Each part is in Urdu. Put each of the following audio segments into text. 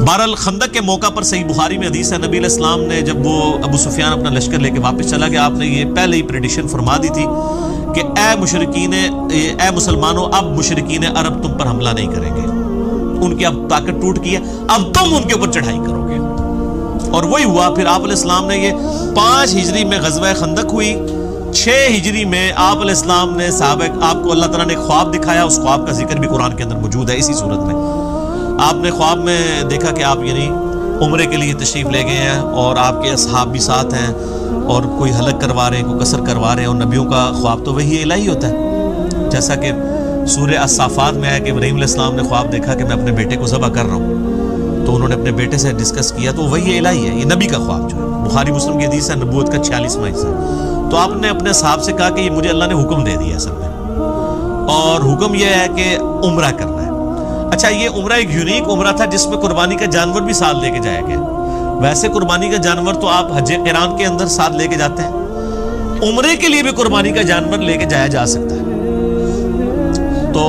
بہرحال خندق کے موقع پر صحیح بخاری میں حدیث ہے، نبی علیہ السلام نے جب وہ ابو سفیان اپنا لشکر لے کے واپس چلا گیا، آپ نے یہ پہلے ہی پریڈکشن فرما دی تھی کہ اے مسلمانوں، اب مشرکین عرب تم پر حملہ نہیں کریں گے، ان کی اب طاقت ٹوٹ گئی ہے، اب تم ان کے اوپر چڑھائی کرو گے۔ اور وہی ہوا۔ پھر آپ علیہ السلام نے یہ 5 ہجری میں غزوہ خندق ہوئی، 6 ہجری میں آپ علیہ السلام نے صحابہ، آپ کو اللہ تعالیٰ نے ایک خواب دکھایا، اس خواب کا ذکر بھی قرآن کے اندر موجود ہے اسی صورت میں۔ آپ نے خواب میں دیکھا کہ آپ یعنی عمرے کے لیے تشریف لے گئے ہیں اور آپ کے اصحاب بھی ساتھ ہیں، اور کوئی حلق کروا رہے ہیں، کوئی قصر کروا رہے ہیں، اور نبیوں کا خواب تو وہی الہی ہوتا ہے، جیسا کہ سورہ الصافات میں ہے کہ ابراہیم علیہ السلام نے خواب دیکھا کہ میں اپنے بیٹے کو ذبح کر رہا ہوں، تو انہوں نے اپنے بیٹے سے ڈسکس کیا، تو وہی الہی ہے، یہ نبی کا خواب جو ہے، بخاری مسلم کی حدیث ہے، نبوت کا 46واں حصہ۔ تو آپ نے اپنے صاحب سے کہا کہ یہ مجھے اللہ نے حکم دے دیا اصل میں، اور حکم یہ ہے کہ عمرہ کرنا ہے۔ اچھا، یہ عمرہ ایک یونیک عمرہ تھا جس میں قربانی کا جانور بھی ساتھ لے کے جایا گیا۔ ویسے قربانی کا جانور تو آپ حج قران کے اندر ساتھ لے کے جاتے ہیں، عمرے کے لیے بھی قربانی کا جانور لے کے جایا جا سکتا ہے۔ تو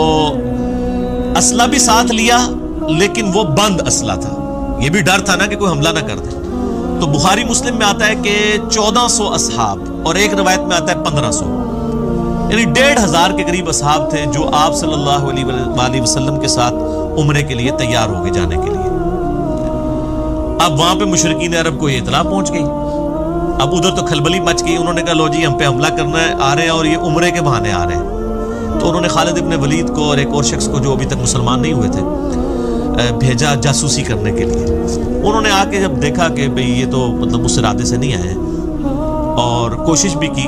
اسلحہ بھی ساتھ لیا، لیکن وہ بند اسلحہ تھا، یہ بھی ڈر تھا نا کہ کوئی حملہ نہ کر دے۔ تو بخاری مسلم میں آتا ہے کہ 1400 اصحاب، اور ایک روایت میں آتا ہے 1500، یعنی 1500 کے قریب اصحاب تھے جو آپ صلی اللہ علیہ وسلم کے ساتھ عمرے کے لیے تیار ہو گئے جانے کے لیے۔ اب وہاں پہ مشرکین عرب کو یہ اطلاع پہنچ گئی، اب ادھر تو کھلبلی مچ گئی، انہوں نے کہا لو جی ہم پہ حملہ کرنا ہے، آ رہے ہیں، اور یہ عمرے کے بہانے آ رہے ہیں۔ تو انہوں نے خالد ابن ولید کو اور ایک اور شخص کو جو ابھی تک مسلمان نہیں ہوئے تھے بھیجا جاسوسی کرنے کے لیے۔ انہوں نے آ کے جب دیکھا کہ بھئی یہ تو مطلب اس ارادے سے نہیں آئے ہیں، اور کوشش بھی کی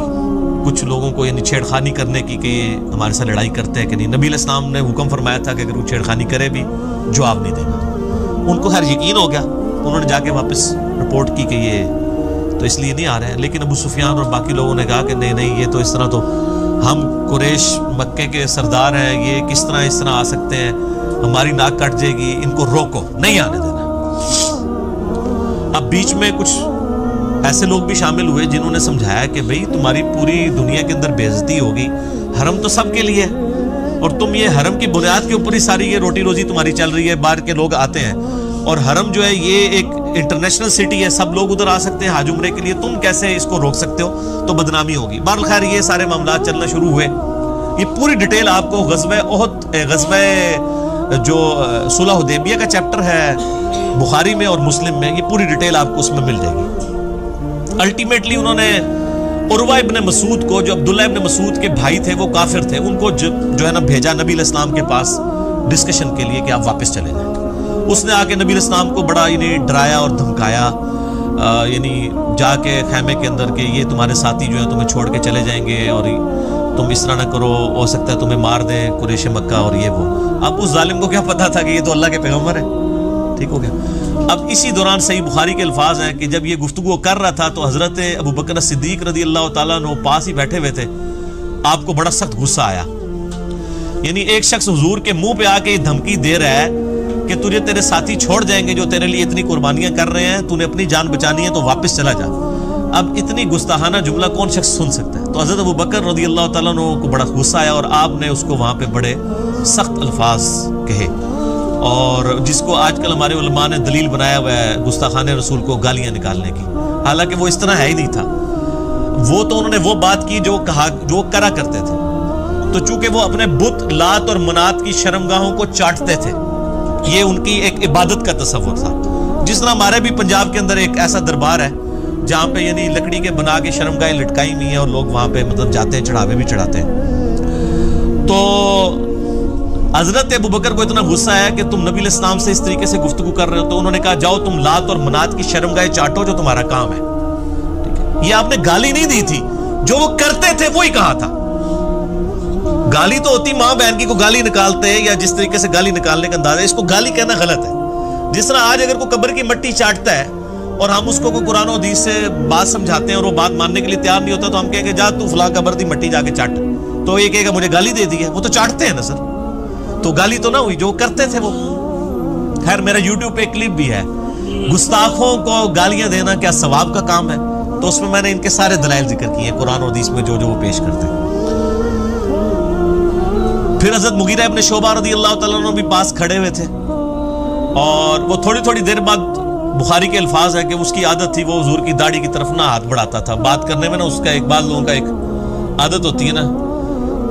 کچھ لوگوں کو یعنی چھیڑخانی کرنے کی کہ یہ ہمارے ساتھ لڑائی کرتے ہیں کہ نہیں۔ نبی علیہ السلام نے حکم فرمایا تھا کہ اگر وہ چھیڑخانی کرے بھی جواب نہیں دینا۔ ان کو خیر یقین ہو گیا، انہوں نے جا کے واپس رپورٹ کی کہ یہ تو اس لیے نہیں آ رہے ہیں۔ لیکن ابو سفیان اور باقی لوگوں نے کہا کہ نہیں یہ تو اس طرح تو ہم قریش مکے کے سردار ہیں، یہ کس طرح اس طرح آ سکتے ہیں، ہماری ناک کٹ جائے گی، ان کو روکو، نہیں آنے دینا۔ اب بیچ میں کچھ ایسے لوگ بھی شامل ہوئے جنہوں نے سمجھایا کہ بھئی تمہاری پوری دنیا کے اندر بے عزتی ہوگی، حرم تو سب کے لیے ہے، اور تم یہ حرم کی بنیاد کے اوپر ہی ساری یہ روٹی روزی تمہاری چل رہی ہے، باہر کے لوگ آتے ہیں، اور حرم جو ہے یہ ایک انٹرنیشنل سٹی ہے، سب لوگ ادھر آ سکتے ہیں حج عمرے کے لیے، تم کیسے اس کو روک سکتے ہو؟ تو بدنامی ہوگی۔ بہرحال خیر یہ سارے معاملات چلنا شروع ہوئے۔ یہ پوری ڈیٹیل آپ کو غزوہ احد، غزوہ جو صلح حدیبیہ کا چیپٹر ہے بخاری میں اور مسلم میں، یہ پوری ڈیٹیل آپ کو اس میں مل جائے گی۔ الٹیمیٹلی انہوں نے عروہ ابن مسعود کو، جو عبداللہ ابن مسعود کے بھائی تھے، وہ کافر تھے، ان کو جو ہے نا بھیجا نبی علیہ السلام کے پاس ڈسکشن کے لیے کہ آپ واپس چلے جائیں۔ اس نے آ کے نبی علیہ السلام کو بڑا یعنی ڈرایا اور دھمکایا، یعنی جا کے خیمے کے اندر کہ یہ تمہارے ساتھی جو ہیں تمہیں چھوڑ کے چلے جائیں گے، اور تم اس طرح نہ کرو، ہو سکتا ہے تمہیں مار دیں قریش مکہ، اور یہ وہ۔ اب اس ظالم کو کیا پتا تھا کہ یہ تو اللہ کے پیغمبر ہے؟ ٹھیک ہو گیا۔ اب اسی دوران صحیح بخاری کے الفاظ ہیں کہ جب یہ گفتگو کر رہا تھا تو حضرت ابو بکر صدیق رضی اللہ تعالیٰ عنہ پاس ہی بیٹھے ہوئے تھے۔ آپ کو بڑا سخت غصہ آیا، یعنی ایک شخص حضور کے منہ پہ آ کے یہ دھمکی دے رہا ہے کہ تجھے تیرے ساتھی چھوڑ جائیں گے جو تیرے لیے اتنی قربانیاں کر رہے ہیں، تو نے اپنی جان بچانی ہے تو واپس چلا جا۔ اب اتنی گستاخانہ جملہ کون شخص سن سکتا ہے؟ تو حضرت ابو بکر رضی اللہ تعالیٰ عنہ کو بڑا غصہ آیا، اور آپ نے اس کو وہاں پہ بڑے سخت الفاظ کہے، اور جس کو آج کل ہمارے علماء نے دلیل بنایا ہوا ہے گستاخانِ رسول کو گالیاں نکالنے کی، حالانکہ وہ اس طرح ہے ہی نہیں تھا۔ وہ تو انہوں نے وہ بات کی جو کہا، جو کرا کرتے تھے۔ تو چونکہ وہ اپنے بت لات اور منات کی شرمگاہوں کو چاٹتے تھے، یہ ان کی ایک عبادت کا تصور تھا۔ جس طرح ہمارے بھی پنجاب کے اندر ایک ایسا دربار ہے جہاں پہ یعنی لکڑی کے بنا کے شرمگاہیں لٹکائی ہوئی ہیں، اور لوگ وہاں پہ مطلب جاتے ہیں، چڑھاوے بھی چڑھاتے ہیں۔ تو حضرت ابو بکر کو اتنا غصہ آیا کہ تم نبی علیہ السلام سے اس طریقے سے گفتگو کر رہے ہو، تو انہوں نے کہا جاؤ تم لات اور منات کی شرمگاہیں چاٹو، جو تمہارا کام ہے۔ ٹھیک ہے، یہ آپ نے گالی نہیں دی تھی، جو وہ کرتے تھے وہی کہا تھا۔ گالی تو ہوتی ماں بہن کی کو گالی نکالتے ہیں، یا جس طریقے سے گالی نکالنے کا انداز ہے، اس کو گالی کہنا غلط ہے۔ جس طرح آج اگر کوئی قبر کی مٹی چاٹتا ہے اور ہم اس کو کوئی قرآن و حدیث سے بات سمجھاتے ہیں اور وہ بات ماننے کے لیے تیار نہیں ہوتا، تو ہم کہیں گے جا تو فلاں قبر دی مٹی جا کے چاٹ، تو یہ کہے گا مجھے گالی دے دی ہے۔ وہ تو چاٹتے ہیں نا سر، تو گالی تو نہ ہوئی، جو کرتے تھے وہ۔ خیر میرا یوٹیوب پہ ایک کلپ بھی ہے، گستاخوں کو گالیاں دینا کیا ثواب کا کام ہے، تو اس میں میں نے ان کے سارے دلائل ذکر کیے ہیں قرآن و حدیث میں جو وہ پیش کرتے ہیں۔ پھر حضرت مغیرہ ابن شعبہ رضی اللہ تعالیٰ عنہ بھی پاس کھڑے ہوئے تھے، اور وہ تھوڑی تھوڑی دیر بعد، بخاری کے الفاظ ہے کہ اس کی عادت تھی وہ حضور کی داڑھی کی طرف نہ ہاتھ بڑھاتا تھا بات کرنے میں نا، اس کا ایک بعض لوگوں کا ایک عادت ہوتی ہے نا،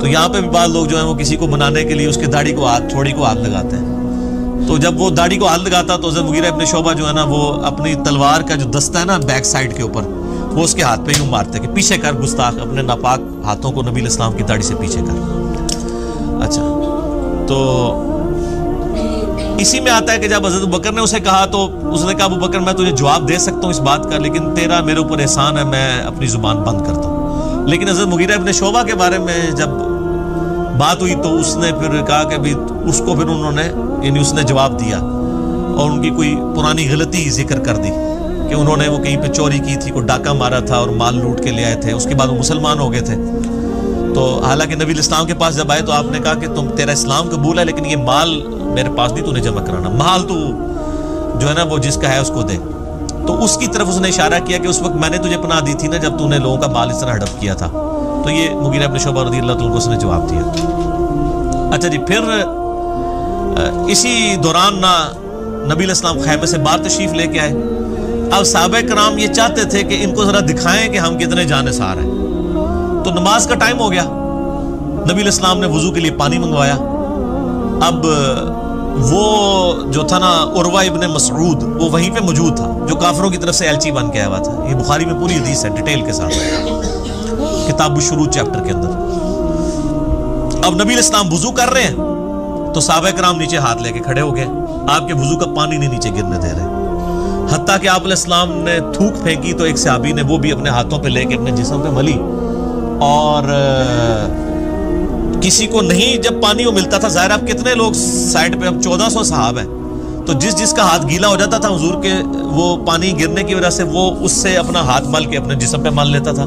تو یہاں پہ بھی بعض لوگ جو ہیں وہ کسی کو منانے کے لیے اس کی داڑھی کو ہاتھ، تھوڑی کو ہاتھ لگاتے ہیں. تو جب وہ داڑھی کو ہاتھ لگاتا تو حضرت مغیرہ ابن شعبہ جو ہے نا وہ اپنی تلوار کا جو دستہ ہے نا بیک سائڈ کے اوپر، وہ اس کے ہاتھ پہ یوں مارتے کہ پیچھے کر گستاخ، اپنے ناپاک ہاتھوں کو نبی علیہ السلام کی داڑھی سے پیچھے کر. اچھا، تو اسی میں آتا ہے کہ جب حضرت ابوبکر نے اسے کہا تو اس نے کہا ابوبکر میں تجھے جواب دے سکتا ہوں اس بات کا، لیکن تیرا میرے اوپر احسان ہے، میں اپنی زبان بند کرتا ہوں. لیکن حضرت مغیرہ ابن شعبہ کے بارے میں جب بات ہوئی تو اس نے پھر کہا کہ بھی اس کو پھر انہوں نے، یعنی اس نے جواب دیا اور ان کی کوئی پرانی غلطی ذکر کر دی کہ انہوں نے وہ کہیں پہ چوری کی تھی، کوئی ڈاکہ مارا تھا اور مال لوٹ کے لے آئے تھے، اس کے بعد وہ مسلمان ہو گئے تھے. تو حالانکہ نبی علیہ السلام کے پاس جب آئے تو آپ نے کہا کہ تیرا اسلام قبول ہے لیکن یہ مال میرے پاس نہیں، تو نے جمع کرانا، مال تو جو ہے نا وہ جس کا ہے اس کو دے. تو اس کی طرف اس نے اشارہ کیا کہ اس وقت میں نے تجھے پناہ دی تھی نا جب تو نے لوگوں کا مال اس طرح ہڑپ کیا تھا. تو یہ مغیرہ ابن شعبہ رضی اللہ تعالیٰ عنہ کو اس نے جواب دیا. اچھا جی، پھر اسی دوران نبی علیہ السلام خیمے سے باہر تشریف لے کے آئے. اب صحابہ کرام یہ چاہتے تھے کہ ان کو ذرا دکھائیں کہ ہم کتنے جانثار ہیں. تو نماز کا ٹائم ہو گیا، نبی علیہ السلام نے وضو کے لیے پانی منگوایا. اب وہ جو تھا نا عروہ ابن مسعود، وہ وہیں پہ موجود تھا جو کافروں کی طرف سے ایلچی بن کے آیا ہوا تھا. یہ بخاری میں پوری حدیث ہے ڈیٹیل کے ساتھ، کتاب الشروط چیپٹر کے اندر. اب نبی علیہ السلام وضو کر رہے ہیں تو صحابہ کرام نیچے ہاتھ لے کے کھڑے ہو گئے، آپ کے وضو کا پانی نہیں نیچے گرنے دے رہے. حتیٰ کہ آپ علیہ السلام نے تھوک پھینکی تو ایک صحابی نے وہ بھی اپنے ہاتھوں پہ لے کے اپنے جسم پہ ملی، اور کسی کو نہیں جب پانی وہ ملتا تھا، ظاہر آپ کتنے لوگ سائڈ پہ، اب 1400 صحاب ہیں، تو جس کا ہاتھ گیلا ہو جاتا تھا حضور کے وہ پانی گرنے کی وجہ سے وہ اس سے اپنا ہاتھ مل کے اپنے جسم پہ مل لیتا تھا.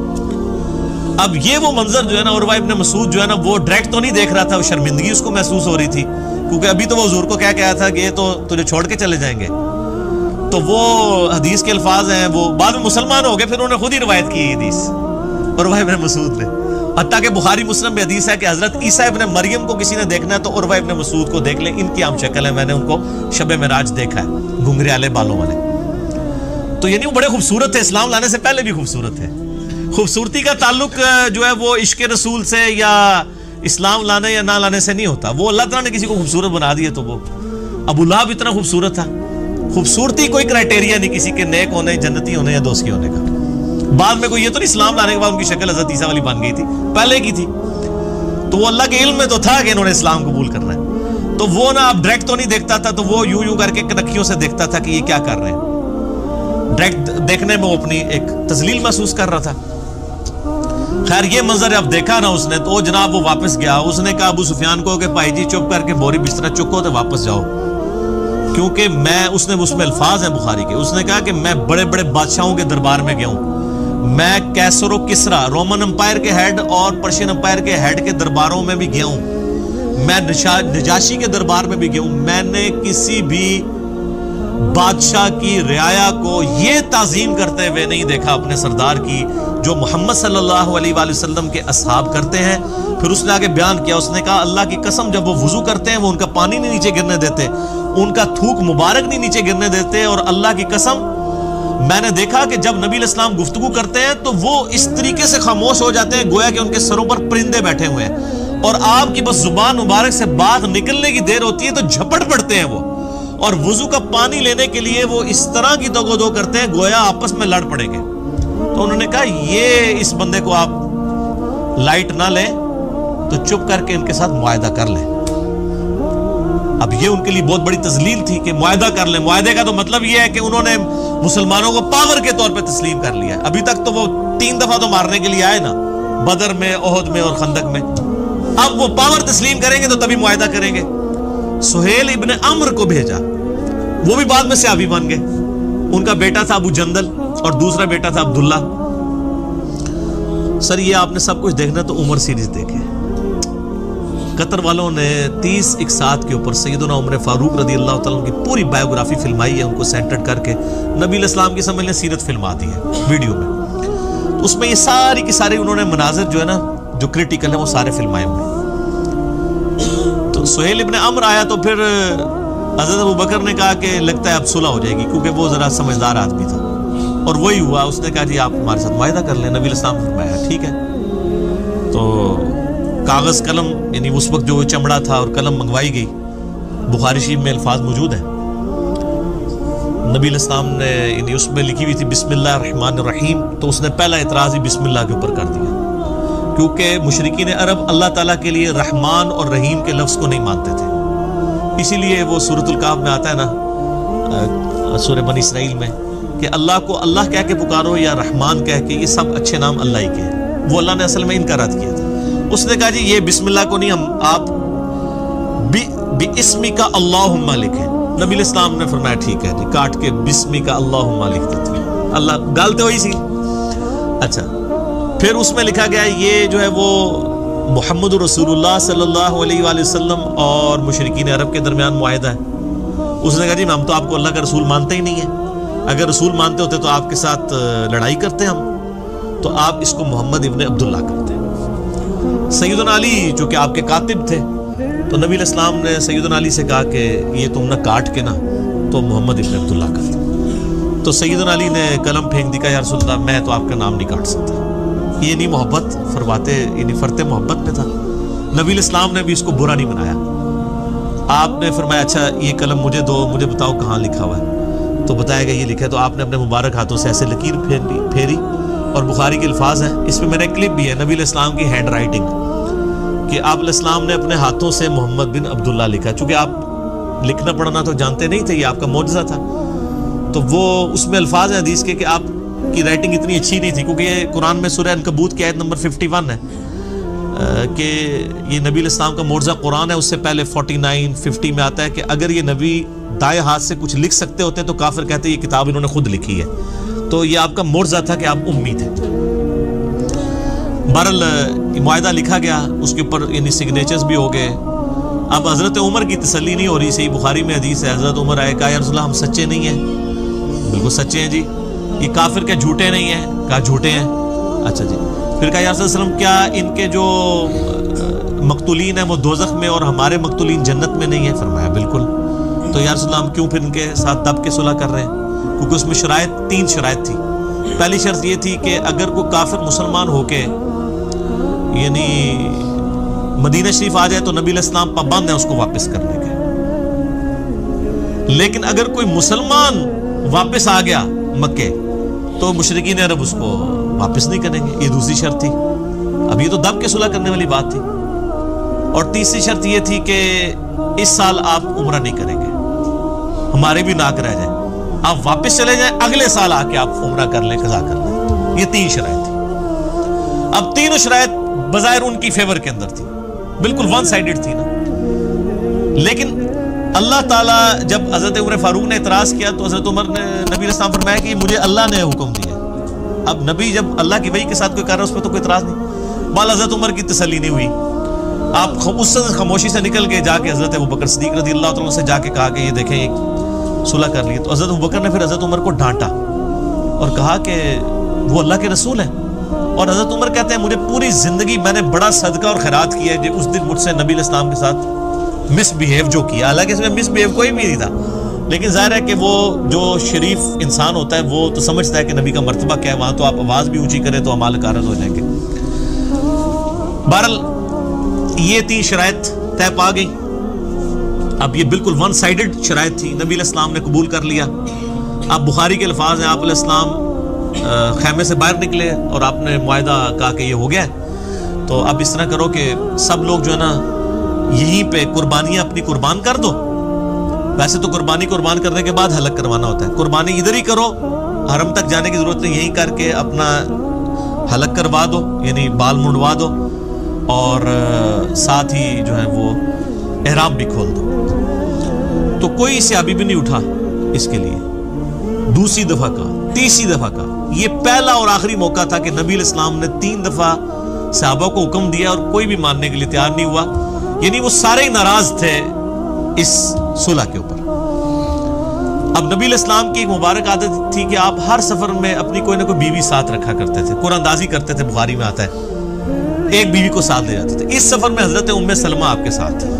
اب یہ وہ منظر جو ہے نا عروہ ابن مسعود جو ہے نا وہ ڈائریکٹ تو نہیں دیکھ رہا تھا، وہ شرمندگی اس کو محسوس ہو رہی تھی کیونکہ ابھی تو وہ حضور کو کیا کہا تھا کہ یہ تو تجھے چھوڑ کے چلے جائیں گے. تو وہ حدیث کے الفاظ ہیں، وہ بعد میں مسلمان ہو گئے، پھر انہوں نے خود ہی روایت کی حدیث عروہ ابن مسعود نے. حتیٰ کہ بخاری مسلم میں حدیث ہے کہ حضرت عیسیٰ ابن مریم کو کسی نے دیکھنا ہے تو عروہ ابن مسعود کو دیکھ لیں، ان کی عام شکل ہے، میں نے ان کو شب معراج دیکھا ہے، گھنگھرے والے بالوں والے. تو یعنی وہ بڑے خوبصورت تھے، اسلام لانے سے پہلے بھی خوبصورت تھے. خوبصورتی کا تعلق جو ہے وہ عشق رسول سے یا اسلام لانے یا نہ لانے سے نہیں ہوتا. وہ اللہ تعالیٰ نے کسی کو خوبصورت بنا دیا. تو وہ ابو لہب اتنا خوبصورت تھا. خوبصورتی کوئی کرائٹیریا نہیں کسی کے نیک ہونے، جنتی ہونے یا دوستی ہونے کا. بعد میں کوئی یہ تو نہیں اسلام لانے کے بعد ان کی شکل حضرت عیسیٰ والی بن گئی تھی، پہلے کی تھی. تو وہ اللہ کے علم میں تو تھا کہ انہوں نے اسلام قبول کرنا ہے. تو وہ نا اب ڈائریکٹ تو نہیں دیکھتا تھا، تو وہ یوں کر کے کنکھیوں سے دیکھتا تھا کہ یہ کیا کر رہے ہیں. ڈائریکٹ دیکھنے میں وہ اپنی ایک تذلیل محسوس کر رہا تھا. خیر یہ منظر اب دیکھا نا اس نے تو جناب وہ واپس گیا. اس نے کہا ابو سفیان کو کہ بھائی جی چپ کر کے بوری بستر چکو تو واپس جاؤ، کیونکہ اس میں الفاظ ہیں بخاری کے. اس نے کہا کہ میں بڑے بڑے بادشاہوں کے دربار میں گیا ہوں، میں کیسر و کسرا رومن امپائر کے ہیڈ اور پرشین امپائر کے ہیڈ کے درباروں میں بھی گیا ہوں، میں نجاشی کے دربار میں بھی گیا ہوں. میں نے کسی بھی بادشاہ کی رعایا کو یہ تعظیم کرتے ہوئے نہیں دیکھا اپنے سردار کی جو محمد صلی اللہ علیہ وآلہ وسلم کے اصحاب کرتے ہیں. پھر اس نے آگے بیان کیا، اس نے کہا اللہ کی قسم جب وہ وضو کرتے ہیں وہ ان کا پانی نہیں نیچے گرنے دیتے، ان کا تھوک مبارک نہیں نیچے گرنے دیتے. اور اللہ کی قسم میں نے دیکھا کہ جب نبی علیہ السلام گفتگو کرتے ہیں تو وہ اس طریقے سے خاموش ہو جاتے ہیں گویا کہ ان کے سروں پر پرندے بیٹھے ہوئے ہیں، اور آپ کی بس زبان مبارک سے بات نکلنے کی دیر ہوتی ہے تو جھپٹ پڑتے ہیں وہ، اور وضو کا پانی لینے کے لیے وہ اس طرح کی دو کرتے ہیں گویا آپس میں لڑ پڑیں گے. تو انہوں نے کہا یہ اس بندے کو آپ لائٹ نہ لیں تو چپ کر کے ان کے ساتھ معاہدہ کر لیں. اب یہ ان کے لیے بہت بڑی تذلیل تھی کہ معاہدہ کر لیں. معاہدے کا تو مطلب یہ ہے کہ انہوں نے مسلمانوں کو پاور کے طور پہ تسلیم کر لیا. ابھی تک تو وہ 3 دفعہ تو مارنے کے لیے آئے نا، بدر میں، احد میں اور خندق میں. اب وہ پاور تسلیم کریں گے تو تبھی معاہدہ کریں گے. سہیل ابن عمر کو بھیجا، وہ بھی بعد میں صحابی بن گئے. ان کا بیٹا تھا ابو جندل اور دوسرا بیٹا تھا عبداللہ. سر یہ آپ نے سب کچھ دیکھنا تو عمر سیریز دیکھے. قطر والوں نے 30 اقساط کے اوپر سیدنا عمر فاروق رضی اللہ تعالیٰ کی پوری بایوگرافی فلمائی ہے، ان کو سینٹر کر کے نبی علیہ السلام کی سمجھ لیں سیرت فلما دی ہے ویڈیو میں. تو اس میں یہ ساری کی ساری انہوں نے مناظر جو ہے نا جو کریٹیکل ہیں وہ سارے فلمائے ہوئے. تو سہیل ابن عمر آیا تو پھر حضرت ابوبکر نے کہا کہ لگتا ہے اب صلح ہو جائے گی، کیونکہ وہ ذرا سمجھدار آدمی تھا، اور وہی ہوا. اس نے کہا جی آپ ہمارے ساتھ معاہدہ کر لیں. نبی علیہ السلام نے فرمایا ٹھیک ہے. تو کاغذ قلم یعنی اس وقت جو چمڑا تھا اور قلم منگوائی گئی. بخاری شریف میں الفاظ موجود ہیں. نبی علیہ السلام نے یعنی اس میں لکھی ہوئی تھی بسم اللہ الرحمن الرحیم، تو اس نے پہلا اعتراض ہی بسم اللہ کے اوپر کر دیا، کیونکہ مشرکین عرب اللہ تعالیٰ کے لیے رحمان اور رحیم کے لفظ کو نہیں مانتے تھے. اسی لیے وہ سورۃ الکہف میں آتا ہے نا، سورہ بنی اسرائیل میں، کہ اللہ کو اللہ کہہ کے پکارو یا رحمان کہہ کے، یہ سب اچھے نام اللہ ہی کے ہیں. وہ اللہ نے اصل میں انکارات کیا تھا. اس نے کہا جی یہ بسم اللہ کو نہیں، ہم آپ بِاسْمِكَ اللہم لکھیں. نبی علیہ السلام نے فرمایا ٹھیک ہے جی، کاٹ کے بِاسْمِكَ اللہم لکھ دیتے ہیں. اللہ گالتے ہوئی سی. اچھا پھر اس میں لکھا گیا یہ جو ہے وہ محمد رسول اللہ صلی اللہ علیہ وآلہ وسلم اور مشرکین عرب کے درمیان معاہدہ ہے. اس نے کہا جی ہم تو آپ کو اللہ کا رسول مانتے ہی نہیں ہیں، اگر رسول مانتے ہوتے تو آپ کے ساتھ لڑائی کرتے ہم، تو آپ اس کو محمد ابن عبداللہ کرتے ہیں. سیدنا علی جو کہ آپ کے کاتب تھے، تو نبی علیہ السلام نے سیدنا علی سے کہا کہ یہ تم نہ کاٹ کے نا تو محمد ابن عبداللہ کرتے. تو سیدنا علی نے قلم پھینک دی، کہا یا رسول اللہ میں تو آپ کا نام نہیں کاٹ سکتا. یہ نہیں محبت فرماتے، یعنی فرتے محبت میں تھا. نبی علیہ السلام نے بھی اس کو برا نہیں بنایا. آپ نے فرمایا اچھا یہ قلم مجھے دو، مجھے بتاؤ کہاں لکھا ہوا ہے. تو بتایا گیا یہ لکھا ہے. تو آپ نے اپنے مبارک ہاتھوں سے ایسے لکیر پھیری، اور بخاری کے الفاظ ہیں، اس میں میرا کلپ بھی ہے، نبی علیہ السلام کی ہینڈ رائٹنگ، کہ آپ علیہ السلام نے اپنے ہاتھوں سے محمد بن عبداللہ لکھا. چونکہ آپ لکھنا پڑھنا تو جانتے نہیں تھے، یہ آپ کا معجزہ تھا. تو وہ اس میں الفاظ ہیں حدیث کے کہ آپ کی رائٹنگ اتنی اچھی نہیں تھی، کیونکہ یہ قرآن میں سورہ عنکبوت کی آیت نمبر 51 ہے کہ یہ نبی علیہ السلام کا معجزہ قرآن ہے. اس سے پہلے 49 50 میں آتا ہے کہ اگر یہ نبی دائیں ہاتھ سے کچھ لکھ سکتے ہوتے تو کافر کہتے یہ کتاب انہوں نے خود لکھی ہے. تو یہ آپ کا معجزہ تھا کہ آپ امی تھے. بہرحال معاہدہ لکھا گیا، اس کے اوپر یعنی سگنیچرز بھی ہو گئے. اب حضرت عمر کی تسلی نہیں ہو رہی. صحیح بخاری میں حدیث ہے، حضرت عمر آئے، کہا یا رسول اللہ ہم سچے نہیں ہیں. بالکل سچے ہیں جی. یہ کافر کیا جھوٹے نہیں ہیں؟ کہا جھوٹے ہیں. اچھا جی. پھر کہا یا رسول اللہ علیہ وسلم کیا ان کے جو مقتولین ہیں وہ دوزخ میں اور ہمارے مقتولین جنت میں نہیں ہیں؟ فرمایا بالکل. تو یا رسول اللہ ہم کیوں پھر ان کے ساتھ دب کے صلح کر رہے ہیں؟ کیونکہ اس میں شرائط 3 شرائط تھی. پہلی شرط یہ تھی کہ اگر کوئی کافر مسلمان ہو کے یعنی مدینہ شریف آ جائے تو نبی علیہ السلام پابند ہے اس کو واپس کرنے کے. لیکن اگر کوئی مسلمان واپس آ گیا مکے تو مشرکین عرب اس کو واپس نہیں کریں گے. یہ دوسری شرط تھی. اب یہ تو دب کے صلح کرنے والی بات تھی. اور تیسری شرط یہ تھی کہ اس سال آپ عمرہ نہیں کریں گے، ہمارے بھی ناک رہ جائیں، آپ واپس چلے جائیں، اگلے سال آ کے آپ عمرہ کر لیں، قضا کر لیں. یہ 3 شرائط تھی. اب تینوں شرائط بظاہر ان کی فیور کے اندر تھی، بالکل ون سائیڈڈ تھی نا. لیکن اللہ تعالیٰ جب حضرت عمر فاروق نے اعتراض کیا تو حضرت عمر نے نبی علیہ السلام فرمایا کہ مجھے اللہ نے حکم دیا. اب نبی جب اللہ کی وحی کے ساتھ کوئی کر رہا ہے اس پہ تو کوئی اعتراض نہیں. بال حضرت عمر کی تسلی نہیں ہوئی. آپ اس سے خاموشی سے نکل کے جا کے حضرت ابوبکر صدیق رضی اللہ تعالیٰ سے جا کے کہا کہ یہ دیکھیں یہ صلح کر لی. تو حضرت ابوبکر نے پھر حضرت عمر کو ڈانٹا اور کہا کہ وہ اللہ کے رسول ہیں. اور حضرت عمر کہتے ہیں مجھے پوری زندگی میں نے بڑا صدقہ اور خیرات کیا ہے، اس دن مجھ سے نبی علیہ السلام کے ساتھ مس بیہیو جو کیا. حالانکہ اس میں مس بیہیو کوئی بھی نہیں تھا، لیکن ظاہر ہے کہ وہ جو شریف انسان ہوتا ہے وہ تو سمجھتا ہے کہ نبی کا مرتبہ کیا ہے، وہاں تو آپ آواز بھی اونچی کریں تو اعمال کارز ہو جائیں گے. بہرحال یہ 3 شرائط طے پا گئی. اب یہ بالکل ون سائیڈڈ شرائط تھی. نبی علیہ السلام نے قبول کر لیا. اب بخاری کے الفاظ ہیں، آپ علیہ السلام خیمے سے باہر نکلے اور آپ نے معاہدہ کہا کہ یہ ہو گیا ہے، تو اب اس طرح کرو کہ سب لوگ جو ہے نا یہیں پہ قربانیاں اپنی قربان کر دو. ویسے تو قربانی قربان کرنے کے بعد حلق کروانا ہوتا ہے، قربانی ادھر ہی کرو، حرم تک جانے کی ضرورت نہیں، یہیں کر کے اپنا حلق کروا دو، یعنی بال منڈوا دو، اور ساتھ ہی جو ہے وہ احرام بھی کھول دو. تو کوئی صحابی بھی نہیں اٹھا اس کے لیے. دوسری دفعہ کا، تیسری دفعہ کا، یہ پہلا اور آخری موقع تھا کہ نبی علیہ السلام نے 3 دفعہ صحابہ کو حکم دیا اور کوئی بھی ماننے کے لیے تیار نہیں ہوا. یعنی وہ سارے ناراض تھے اس صلح کے اوپر. اب نبی علیہ السلام کی ایک مبارک عادت تھی کہ آپ ہر سفر میں اپنی کوئی نہ کوئی بیوی ساتھ رکھا کرتے تھے. قرآن اندازی کرتے تھے، بخاری میں آتا ہے ایک بیوی کو ساتھ لے جاتے تھے. اس سفر میں حضرت ام سلمہ آپ کے ساتھ تھی.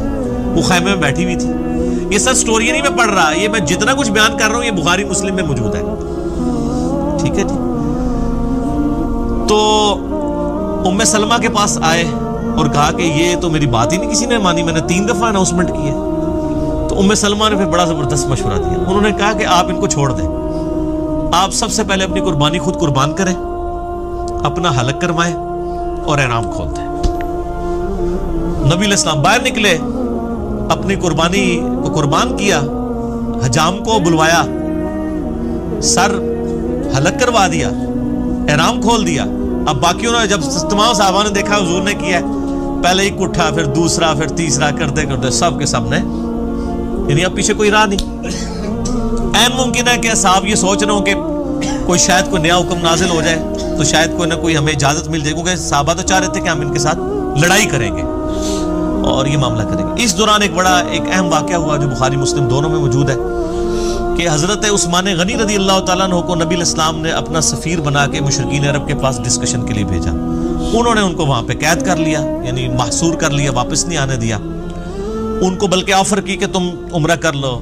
وہ خیمے میں بیٹھی ہوئی تھی. یہ سب سٹوری نہیں میں پڑھ رہا, یہ میں جتنا کچھ بیان کر رہا ہوں یہ بخاری مسلم میں موجود ہے. ٹھیک ہے جی. تو ام سلمہ کے پاس آئے اور کہا کہ یہ تو میری بات ہی نہیں کسی نے مانی, میں نے 3 دفعہ اناؤنسمنٹ کی ہے. تو ام سلمہ نے پھر بڑا زبردست مشورہ دیا. انہوں نے کہا کہ آپ ان کو چھوڑ دیں, آپ سب سے پہلے اپنی قربانی خود قربان کریں, اپنا حلق کروائیں اور احرام کھول دیں. نبی علیہ السلام باہر نکلے, اپنی قربانی کو قربان کیا, حجام کو بلوایا, سر حلق کروا دیا, احرام کھول دیا. اب باقیوں نے جب تمام صحابہ نے دیکھا حضور نے کیا ہے, پہلے ایک اٹھا, پھر دوسرا, پھر تیسرا, کرتے کرتے سب کے سب نے, یعنی اب پیچھے کوئی راہ نہیں. این ممکن ہے کہ صاحب یہ سوچ رہے ہوں کہ کوئی شاید کوئی نیا حکم نازل ہو جائے تو شاید کوئی نہ کوئی ہمیں اجازت مل جائے, کیونکہ صحابہ تو چاہ رہے تھے کہ ہم ان کے ساتھ لڑائی کریں گے اور یہ معاملہ کریں گے. اس دوران ایک اہم واقعہ ہوا جو بخاری مسلم دونوں میں موجود ہے کہ حضرت عثمان غنی رضی اللہ تعالیٰ عنہ کو نبی علیہ السلام نے اپنا سفیر بنا کے مشرکین عرب کے پاس ڈسکشن کے لیے بھیجا. انہوں نے ان کو وہاں پہ قید کر لیا, یعنی محصور کر لیا, واپس نہیں آنے دیا. ان کو بلکہ آفر کی کہ تم عمرہ کر لو,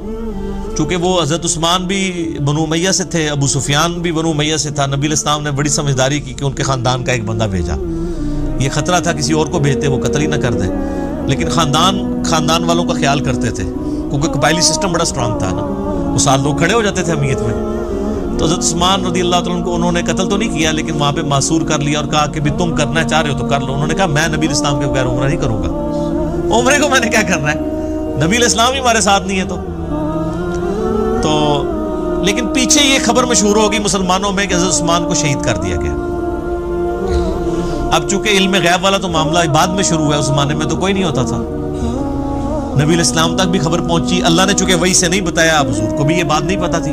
چونکہ وہ حضرت عثمان بھی بنو امیہ سے تھے, ابو سفیان بھی بنو امیہ سے تھا. نبی علیہ السلام نے بڑی سمجھداری کی کہ ان کے خاندان کا ایک بندہ بھیجا. یہ خطرہ تھا کسی اور کو بھیجتے وہ قتل ہی نہ کر دیں, لیکن خاندان والوں کا خیال کرتے تھے, کیونکہ قبائلی سسٹم بڑا سٹرانگ تھا نا, وہ 7 لوگ کھڑے ہو جاتے تھے امیت میں. تو حضرت عثمان رضی اللہ تعالیٰ عنہ کو انہوں نے قتل تو نہیں کیا, لیکن وہاں پہ معصور کر لیا اور کہا کہ بھی تم کرنا چاہ رہے ہو تو کر لو. انہوں نے کہا میں نبی علیہ السلام کے بغیر عمرہ نہیں کروں گا, عمرے کو میں نے کیا کرنا ہے, نبی علیہ السلام ہی ہمارے ساتھ نہیں ہے. تو لیکن پیچھے یہ خبر مشہور ہوگی مسلمانوں میں کہ حضرت عثمان کو شہید کر دیا گیا. اب چونکہ علم غیب والا تو معاملہ بعد میں شروع ہوا ہے, اس زمانے میں تو کوئی نہیں ہوتا تھا. نبی علیہ السلام تک بھی خبر پہنچی, اللہ نے چونکہ وحی سے نہیں بتایا, اب حضور کو بھی یہ بات نہیں پتا تھی.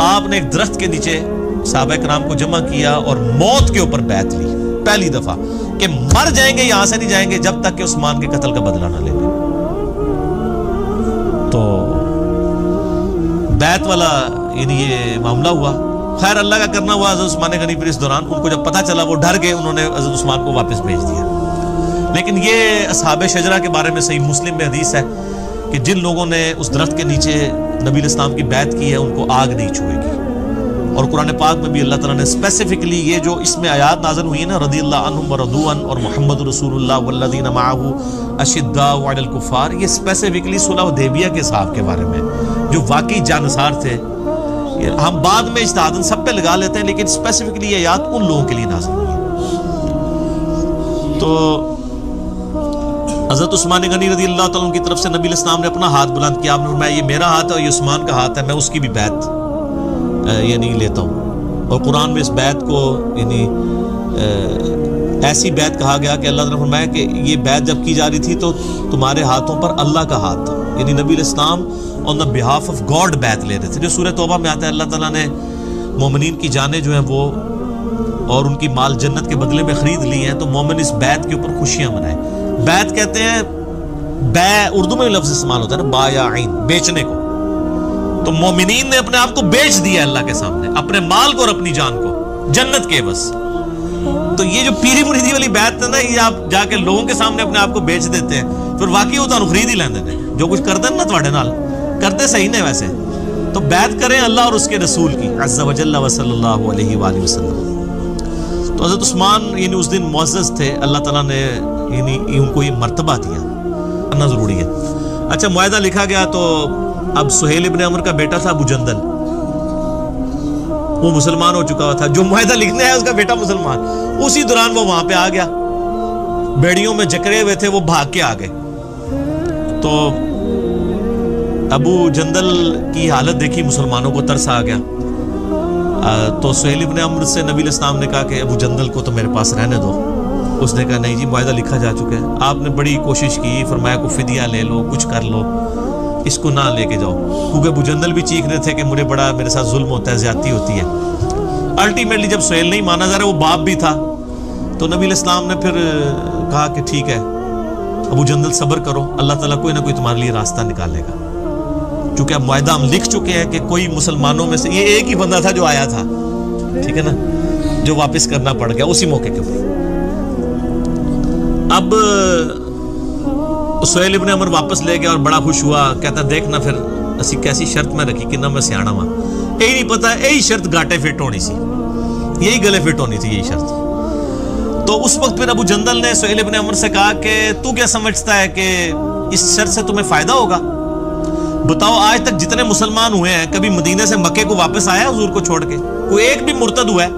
آپ نے ایک درخت کے نیچے صحابہ کرام کو جمع کیا اور موت کے اوپر بیعت لی پہلی دفعہ کہ مر جائیں گے, یہاں سے نہیں جائیں گے جب تک کہ عثمان کے قتل کا بدلہ نہ لے لیں. تو بیعت والا یعنی یہ معاملہ ہوا. خیر اللہ کا کرنا ہوا. حضرت عثمان غنی پھر اس دوران ان کو جب پتہ چلا وہ ڈر گئے, انہوں نے حضرت عثمان کو واپس بھیج دیا. لیکن یہ اصحاب شجرہ کے بارے میں صحیح مسلم میں حدیث ہے کہ جن لوگوں نے اس درخت کے نیچے نبی علیہ السلام کی بیعت کی ہے ان کو آگ نہیں چھوئے گی. اور قرآن پاک میں بھی اللہ تعالیٰ نے اسپیسیفکلی یہ جو اس میں آیات نازل ہوئی ہیں نا, رضی اللہ عنہم ورضوا عنہ اور محمد رسول اللہ والذین معہ اشداء علی الکفار, یہ اسپیسیفکلی صلح حدیبیہ کے صحابہ کے بارے میں جو واقعی جانثار تھے. ہم بعد میں اجتہاداً سب پہ لگا لیتے ہیں, لیکن اسپیسیفکلی یہ آیات ان لوگوں کے لیے نازل ہوئی ہے. تو حضرت عثمان غنی رضی اللہ تعالیٰ عنہ کی طرف سے نبی علیہ السلام نے اپنا ہاتھ بلند کیا. آپ نے فرمایا یہ میرا ہاتھ ہے اور یہ عثمان کا ہاتھ ہے, میں اس کی بھی بیعت یعنی لیتا ہوں. اور قرآن میں اس بیعت کو یعنی ایسی بیعت کہا گیا کہ اللہ تعالیٰ نے فرمایا کہ یہ بیعت جب کی جا رہی تھی تو تمہارے ہاتھوں پر اللہ کا ہاتھ تھا, یعنی نبی علیہ السلام on the behalf of God بیعت لے رہے تھے. جو سورہ توبہ میں آتا ہے اللہ تعالیٰ نے مومنین کی جانیں جو ہیں وہ اور ان کی مال جنت کے بدلے میں خرید لی ہیں, تو مومن اس بیعت کے اوپر خوشیاں منائیں. بیعت کہتے ہیں, بے اردو میں لفظ استعمال ہوتا ہے نا, با یا عین, بیچنے کو. تو مومنین نے اپنے آپ کو بیچ دیا اللہ کے سامنے, اپنے مال کو اور اپنی جان کو جنت کے بس. تو یہ جو پیری مریدی والی بیعت ہے نا, یہ آپ جا کے لوگوں کے سامنے اپنے آپ کو بیچ دیتے ہیں, پھر واقعی وہ تو خرید ہی لیندے نے جو کچھ کرتے ہیں نا تواڈے نال, کرتے صحیح نے ویسے. تو بیعت کریں اللہ اور اس کے رسول کی عز و جل و صلی اللہ علیہ وآلہ وسلم. تو حضرت عثمان یعنی اس دن معزز تھے, اللہ تعالیٰ نے یعنی ان کو یہ مرتبہ دیا, کرنا ضروری ہے. اچھا معاہدہ لکھا گیا تو اب سہیل ابن عمر کا بیٹا تھا ابو جندل, وہ مسلمان ہو چکا ہوا تھا. جو معاہدہ لکھنے ہے اس کا بیٹا مسلمان, اسی دوران وہ وہاں پہ آ گیا, بیڑیوں میں جکڑے ہوئے تھے, وہ بھاگ کے آ گئے. تو ابو جندل کی حالت دیکھی مسلمانوں کو ترس آ گیا. تو سہیل ابن عمر سے نبی علیہ السلام نے کہا کہ ابو جندل کو تو میرے پاس رہنے دو. اس نے کہا نہیں جی معاہدہ لکھا جا چکا ہے. آپ نے بڑی کوشش کی, فرمایا کو فدیہ لے لو, کچھ کر لو, اس کو نہ لے کے جاؤ. کیونکہ ابو جندل بھی چیخ رہے تھے کہ میرے ساتھ ظلم ہوتا ہے, زیادتی ہوتی ہے. الٹیمیٹلی جب سہیل نہیں مانا جا رہا, وہ باپ بھی تھا, تو نبی علیہ السلام نے پھر کہا کہ ٹھیک ہے ابو جندل صبر کرو, اللہ تعالیٰ کوئی نہ کوئی تمہارے لیے راستہ نکالے گا. چونکہ اب معاہدہ ہم لکھ چکے ہیں کہ کوئی مسلمانوں میں سے, یہ ایک ہی بندہ تھا جو آیا تھا, ٹھیک ہے نا, جو واپس کرنا پڑ گیا اسی موقع کے اوپر. اب سہیل ابن عمر واپس لے گیا اور بڑا خوش ہوا, کہتا دیکھنا پھر اسی کیسی شرط میں رکھی کہ نہ میں سیاح ہوا, یہی نہیں پتا یہی شرط گاٹے فٹ ہونی سی, یہی گلے فٹ ہونی تھی یہی شرط. تو اس وقت پھر ابو جندل نے سہیل ابن عمر سے کہا کہ تو کیا سمجھتا ہے کہ اس شرط سے تمہیں فائدہ ہوگا؟ بتاؤ آج تک جتنے مسلمان ہوئے ہیں کبھی مدینے سے مکے کو واپس آیا حضور کو چھوڑ کے؟ کوئی ایک بھی مرتد ہوا ہے؟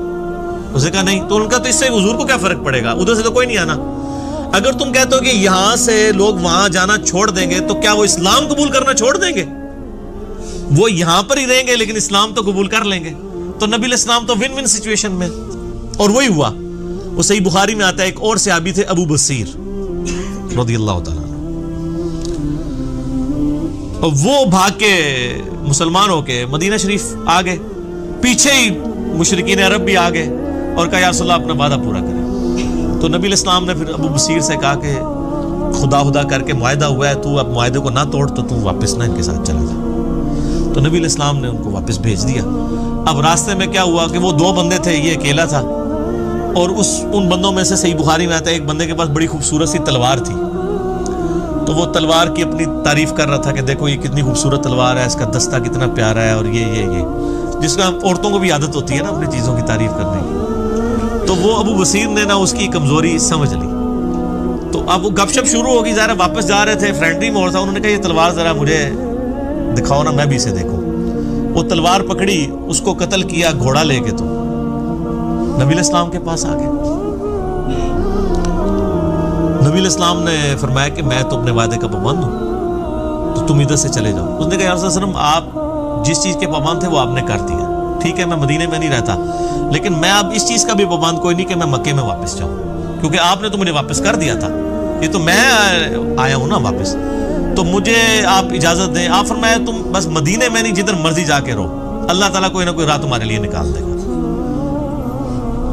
اس نے کہا نہیں. تو ان کا تو اس سے حضور کو کیا فرق پڑے گا, ادھر سے تو کوئی نہیں آنا. اگر تم کہتے ہو کہ یہاں سے لوگ وہاں جانا چھوڑ دیں گے تو کیا وہ اسلام قبول کرنا چھوڑ دیں گے؟ وہ یہاں پر ہی رہیں گے لیکن اسلام تو قبول کر لیں گے. تو نبی علیہ السلام تو ون ون سچویشن میں, اور وہی ہوا. وہ صحیح بخاری میں آتا ہے, ایک اور صحابی تھے ابو بصیر رضی اللہ تعالیٰ, وہ بھاگ کے مسلمان ہو کے مدینہ شریف آ گئے. پیچھے ہی مشرکین عرب بھی آ گئے اور کہا یا رسول اللہ اپنا وعدہ پورا کریں. تو نبی علیہ السلام نے پھر ابو بصیر سے کہا کہ خدا کر کے معاہدہ ہوا ہے, تو اب معاہدے کو نہ توڑ, تو تم واپس نہ ان کے ساتھ چلا جا. تو نبی علیہ السلام نے ان کو واپس بھیج دیا. اب راستے میں کیا ہوا کہ وہ 2 بندے تھے, یہ اکیلا تھا, اور ان بندوں میں سے صحیح بخاری میں آتا ہے ایک بندے کے پاس بڑی خوبصورت سی تلوار تھی. تو وہ تلوار کی اپنی تعریف کر رہا تھا کہ دیکھو یہ کتنی خوبصورت تلوار ہے, اس کا دستہ کتنا پیارا ہے, اور یہ جس کا عورتوں کو بھی عادت ہوتی ہے نا اپنی چیزوں کی تعریف کرنے کی. تو وہ ابو بصیر نے نا اس کی کمزوری سمجھ لی. تو اب وہ گپ شپ شروع ہوگی, ظاہر واپس جا رہے تھے, فرینڈلی ماحول تھا. انہوں نے کہا یہ تلوار ذرا مجھے دکھاؤ نا, میں بھی اسے دیکھوں. وہ تلوار پکڑی, اس کو قتل کیا گھوڑا لے کے. تو نبی علیہ السلام کے پاس آ گئے. نبی علیہ السلام نے فرمایا کہ میں تو اپنے وعدے کا پابند ہوں, تو تم ادھر سے چلے جاؤ. اس نے کہا یا رسول اللہ علیہ وسلم آپ جس چیز کے پابند تھے وہ آپ نے کر دیا, ٹھیک ہے میں مدینے میں نہیں رہتا, لیکن میں اب اس چیز کا بھی پابند کوئی نہیں کہ میں مکے میں واپس جاؤں, کیونکہ آپ نے تو مجھے واپس کر دیا تھا, یہ تو میں آیا ہوں نا واپس, تو مجھے آپ اجازت دیں. آپ فرمایا تم بس مدینے میں نہیں, جدھر مرضی جا کے رہو, اللہ تعالیٰ کوئی نہ کوئی راہ تمہارے لیے نکال دے گا.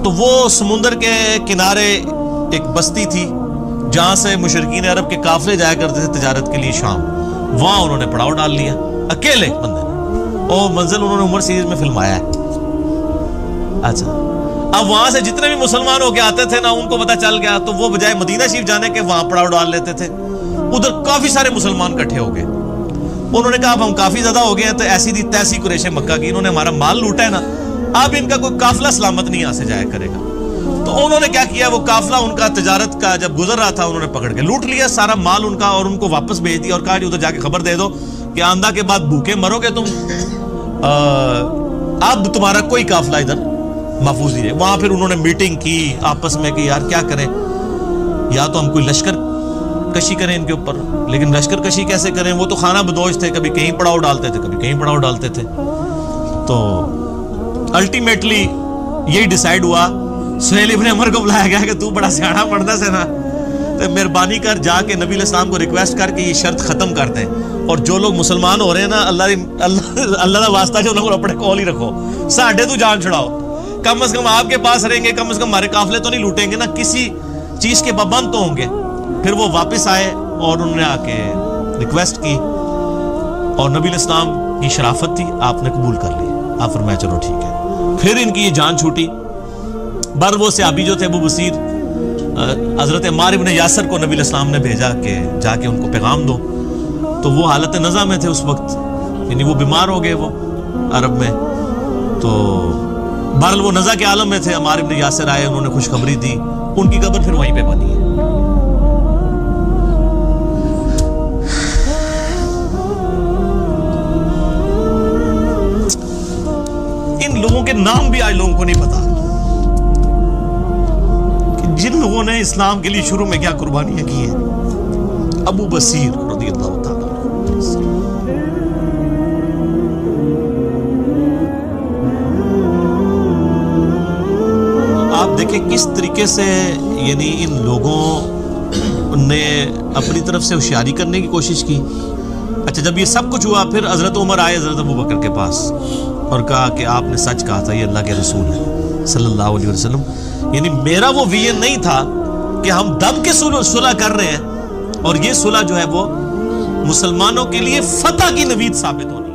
تو وہ سمندر کے کنارے ایک بستی تھی جہاں سے مشرکین عرب کے قافلے جایا کرتے تھے تجارت کے لیے شام, وہاں انہوں نے پڑاؤ ڈال لیا اکیلے بندے نے, اور منزل انہوں نے عمر سیریز میں فلمایا ہے. اچھا اب وہاں سے جتنے بھی مسلمان ہو کے آتے تھے نا, ان کو پتہ چل گیا, تو وہ بجائے مدینہ شریف جانے کے وہاں پڑاؤ ڈال لیتے تھے. ادھر کافی سارے مسلمان کٹھے ہو گئے. انہوں نے کہا اب ہم کافی زیادہ ہو گئے ہیں, تو ایسی دی تیسی قریش مکہ کی, انہوں نے ہمارا مال لوٹا ہے نا, اب ان کا کوئی قافلہ سلامت نہیں یہاں سے جایا کرے گا. تو انہوں نے کیا کیا, وہ قافلہ ان کا تجارت کا جب گزر رہا تھا, انہوں نے پکڑ کے لوٹ لیا سارا مال ان کا, اور ان کو واپس بھیج دیا, اور کہا ادھر جا کے خبر دے دو کہ آندھا کے بعد بھوکے مرو گے تم, اب تمہارا کوئی قافلہ ادھر محفوظ نہیں ہے. وہاں پھر انہوں نے میٹنگ کی آپس میں کہ یار کیا کریں, یا تو ہم کوئی لشکر کشی کریں ان کے اوپر, لیکن لشکر کشی کیسے کریں, وہ تو خانہ بدوش تھے, کبھی کہیں پڑاؤ ڈالتے تھے کبھی کہیں پڑاؤ ڈالتے تھے. تو الٹیمیٹلی یہی ڈیسائیڈ ہوا, سہیل ابن عمر کو بلایا گیا کہ تو بڑا سیاڑا پڑھنا سے نا, تو مہربانی کر جا کے نبی علیہ السلام کو ریکویسٹ کر کے یہ شرط ختم کر دیں, اور جو لوگ مسلمان ہو رہے ہیں نا, اللہ کا واسطہ جو انہوں اپنے کول ہی رکھو, ساڈے تو جان چھڑاؤ, کم از کم آپ کے پاس رہیں گے, کم از کم ہمارے قافلے تو نہیں لوٹیں گے نا, کسی چیز کے پابند تو ہوں گے. پھر وہ واپس آئے اور انہوں نے آ کے ریکویسٹ کی, اور نبی علیہ السلام کی شرافت تھی, آپ نے قبول کر لی. آپ فرمایا چلو ٹھیک ہے. پھر ان کی یہ جان چھوٹی. بر وہ صحابی جو تھے ابو بصیر, حضرت عمار ابن یاسر کو نبی علیہ السلام نے بھیجا کہ جا کے ان کو پیغام دو. تو وہ حالت نزع میں تھے اس وقت, یعنی وہ بیمار ہو گئے وہ عرب میں. تو بہرحال وہ نزع کے عالم میں تھے. عمار ابن یاسر آئے, انہوں نے خوشخبری دی, ان کی قبر پھر وہیں پہ بنی ہے. ان لوگوں کے نام بھی آج لوگوں کو نہیں پتا, جن لوگوں نے اسلام کے لیے شروع میں کیا قربانیاں کی ہیں. ابو بصیر رضی اللہ تعالیٰ, آپ دیکھیں کس طریقے سے یعنی ان لوگوں نے اپنی طرف سے ہوشیاری کرنے کی کوشش کی. اچھا جب یہ سب کچھ ہوا, پھر حضرت عمر آئے حضرت ابو بکر کے پاس اور کہا کہ آپ نے سچ کہا تھا, یہ اللہ کے رسول ہے صلی اللہ علیہ وسلم. یعنی میرا وہ ویژن نہیں تھا کہ ہم دب کے صلح کر رہے ہیں, اور یہ صلح جو ہے وہ مسلمانوں کے لیے فتح کی نوید ثابت ہونا.